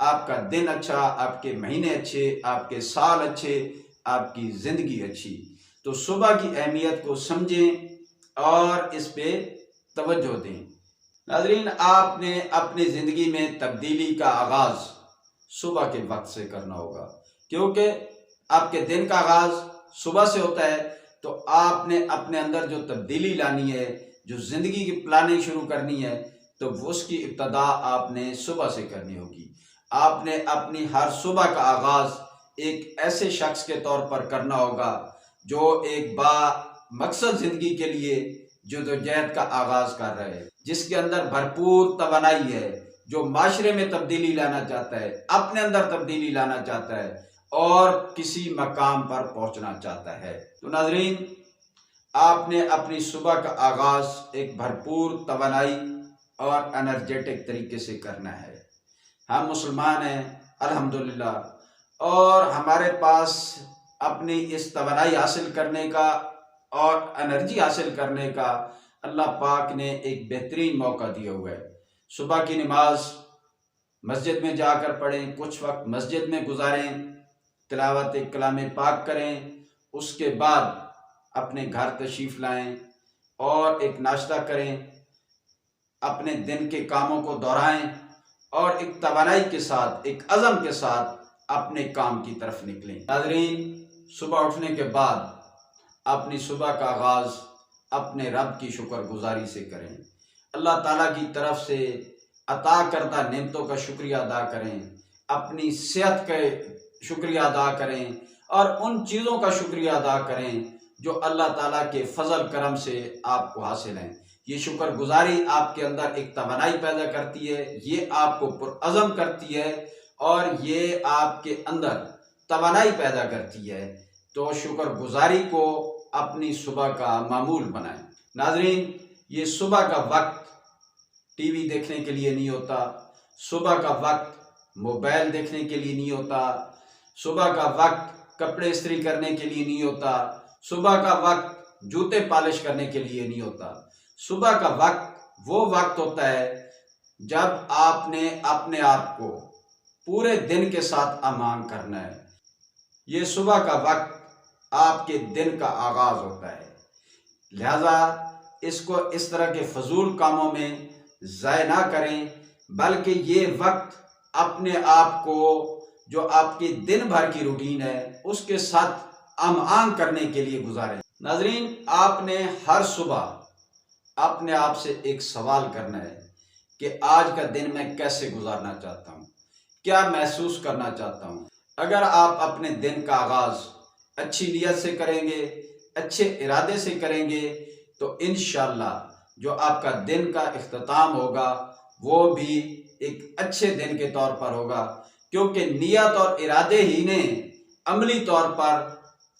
آپ کا دن اچھا، آپ کے مہینے اچھے، آپ کے سال اچھے، آپ کی زندگی اچھی۔ تو صبح کی اہمیت کو سمجھیں اور اس پہ توجہ دیں۔ ناظرین، آپ نے اپنی زندگی میں تبدیلی کا آغاز صبح کے وقت سے کرنا ہوگا، کیونکہ آپ کے دن کا آغاز صبح سے ہوتا ہے۔ تو آپ نے اپنے اندر جو تبدیلی لانی ہے، جو زندگی کی پلاننگ شروع کرنی ہے، تو اس کی ابتدا آپ نے صبح سے کرنی ہوگی۔ آپ نے اپنی ہر صبح کا آغاز ایک ایسے شخص کے طور پر کرنا ہوگا جو ایک با مقصد زندگی کے لیے جدوجہد کا آغاز کر رہے ہیں، جس کے اندر بھرپور توانائی ہے، جو معاشرے میں تبدیلی لانا چاہتا ہے، اپنے اندر تبدیلی لانا چاہتا ہے اور کسی مقام پر پہنچنا چاہتا ہے۔ تو ناظرین، آپ نے اپنی صبح کا آغاز ایک بھرپور توانائی اور انرجیٹک طریقے سے کرنا ہے۔ ہم مسلمان ہیں الحمدللہ، اور ہمارے پاس اپنی اس توانائی حاصل کرنے کا اور انرجی حاصل کرنے کا اللہ پاک نے ایک بہترین موقع دیا ہوا ہے۔ صبح کی نماز مسجد میں جا کر پڑھیں، کچھ وقت مسجد میں گزاریں، تلاوت کلام پاک کریں، اس کے بعد اپنے گھر تشریف لائیں اور ایک ناشتہ کریں، اپنے دن کے کاموں کو دہرائیں اور ایک توانائی کے ساتھ، ایک عزم کے ساتھ اپنے کام کی طرف نکلیں۔ ناظرین، صبح اٹھنے کے بعد اپنی صبح کا آغاز اپنے رب کی شکر گزاری سے کریں، اللہ تعالیٰ کی طرف سے عطا کردہ نعمتوں کا شکریہ ادا کریں، اپنی صحت کا شکریہ ادا کریں اور ان چیزوں کا شکریہ ادا کریں جو اللہ تعالیٰ کے فضل کرم سے آپ کو حاصل ہیں۔ یہ شکر گزاری آپ کے اندر ایک توانائی پیدا کرتی ہے، یہ آپ کو پرعزم کرتی ہے اور یہ آپ کے اندر توانائی پیدا کرتی ہے۔ تو شکر گزاری کو اپنی صبح کا معمول بنائیں۔ ناظرین، یہ صبح کا وقت ٹی وی دیکھنے کے لیے نہیں ہوتا، صبح کا وقت موبائل دیکھنے کے لیے نہیں ہوتا، صبح کا وقت کپڑے استری کرنے کے لیے نہیں ہوتا، صبح کا وقت جوتے پالش کرنے کے لیے نہیں ہوتا۔ صبح کا وقت وہ وقت ہوتا ہے جب آپ نے اپنے آپ کو پورے دن کے ساتھ امان کرنا ہے۔ یہ صبح کا وقت آپ کے دن کا آغاز ہوتا ہے، لہذا اس کو اس طرح کے فضول کاموں میں ضائع نہ کریں، بلکہ یہ وقت اپنے آپ کو جو آپ کی دن بھر کی روٹین ہے اس کے ساتھ ہم کرنے کے لیے گزاریں۔ ناظرین، آپ نے ہر صبح اپنے آپ سے ایک سوال کرنا ہے کہ آج کا دن میں کیسے گزارنا چاہتا ہوں، کیا محسوس کرنا چاہتا ہوں۔ اگر آپ اپنے دن کا آغاز اچھی نیت سے کریں گے، اچھے ارادے سے کریں گے، تو انشاءاللہ جو آپ کا دن کا اختتام ہوگا وہ بھی ایک اچھے دن کے طور پر ہوگا، کیونکہ نیت اور ارادے ہی نے عملی طور پر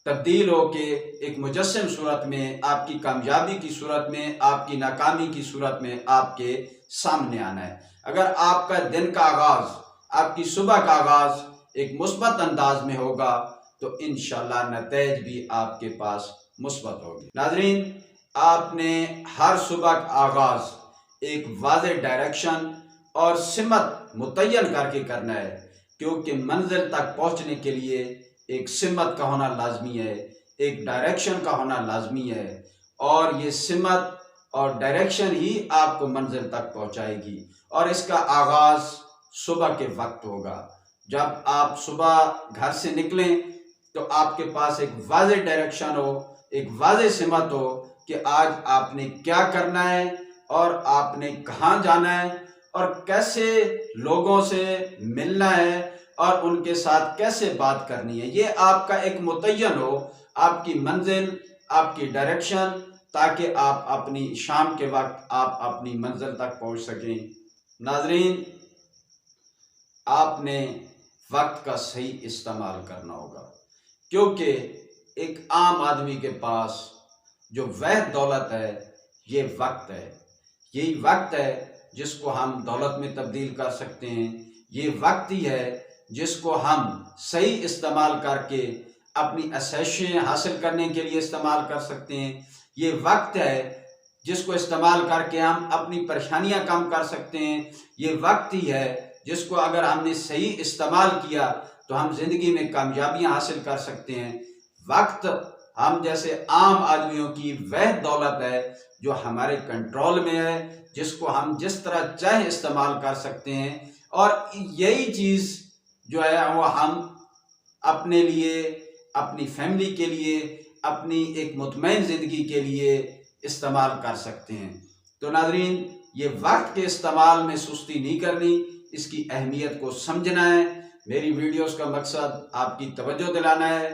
تبدیل ہو کے ایک مجسم صورت میں، آپ کی کامیابی کی صورت میں، آپ کی ناکامی کی صورت میں آپ کے سامنے آنا ہے۔ اگر آپ کا دن کا آغاز، آپ کی صبح کا آغاز ایک مثبت انداز میں ہوگا تو انشاءاللہ نتائج بھی آپ کے پاس مثبت ہوگی۔ ناظرین، آپ نے ہر صبح کا آغاز ایک واضح ڈائریکشن اور سمت متعین کر کے کرنا ہے، کیونکہ منزل تک پہنچنے کے لیے ایک سمت کا ہونا لازمی ہے، ایک ڈائریکشن کا ہونا لازمی ہے، اور یہ سمت اور ڈائریکشن ہی آپ کو منزل تک پہنچائے گی۔ اور اس کا آغاز صبح کے وقت ہوگا۔ جب آپ صبح گھر سے نکلیں تو آپ کے پاس ایک واضح ڈائریکشن ہو، ایک واضح سمت ہو کہ آج آپ نے کیا کرنا ہے اور آپ نے کہاں جانا ہے اور کیسے لوگوں سے ملنا ہے اور ان کے ساتھ کیسے بات کرنی ہے۔ یہ آپ کا ایک متعین ہو، آپ کی منزل، آپ کی ڈائریکشن، تاکہ آپ اپنی شام کے وقت آپ اپنی منزل تک پہنچ سکیں۔ ناظرین، آپ نے وقت کا صحیح استعمال کرنا ہوگا، کیونکہ ایک عام آدمی کے پاس جو واحد دولت ہے یہ وقت ہے۔ یہی وقت ہے جس کو ہم دولت میں تبدیل کر سکتے ہیں، یہ وقت ہی ہے جس کو ہم صحیح استعمال کر کے اپنی آسائشیں حاصل کرنے کے لیے استعمال کر سکتے ہیں، یہ وقت ہے جس کو استعمال کر کے ہم اپنی پریشانیاں کم کر سکتے ہیں، یہ وقت ہی ہے جس کو اگر ہم نے صحیح استعمال کیا تو ہم زندگی میں کامیابیاں حاصل کر سکتے ہیں۔ وقت ہم جیسے عام آدمیوں کی وہ دولت ہے جو ہمارے کنٹرول میں ہے، جس کو ہم جس طرح چاہے استعمال کر سکتے ہیں، اور یہی چیز جو ہے وہ ہم اپنے لیے، اپنی فیملی کے لیے، اپنی ایک مطمئن زندگی کے لیے استعمال کر سکتے ہیں۔ تو ناظرین، یہ وقت کے استعمال میں سستی نہیں کرنی، اس کی اہمیت کو سمجھنا ہے۔ میری ویڈیوز کا مقصد آپ کی توجہ دلانا ہے۔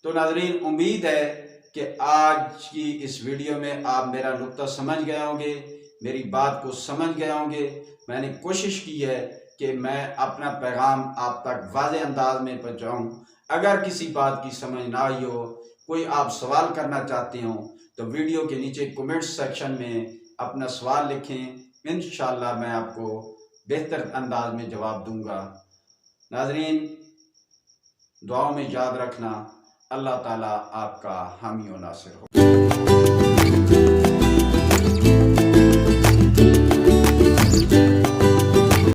تو ناظرین، امید ہے کہ آج کی اس ویڈیو میں آپ میرا نقطہ سمجھ گئے ہوں گے، میری بات کو سمجھ گئے ہوں گے۔ میں نے کوشش کی ہے کہ میں اپنا پیغام آپ تک واضح انداز میں پہنچاؤں۔ اگر کسی بات کی سمجھ نہ آئی ہو، کوئی آپ سوال کرنا چاہتے ہوں، تو ویڈیو کے نیچے کومنٹ سیکشن میں اپنا سوال لکھیں، انشاءاللہ میں آپ کو بہتر انداز میں جواب دوں گا۔ ناظرین، دعاؤں میں یاد رکھنا، اللہ تعالیٰ آپ کا حامی و ناصر ہو۔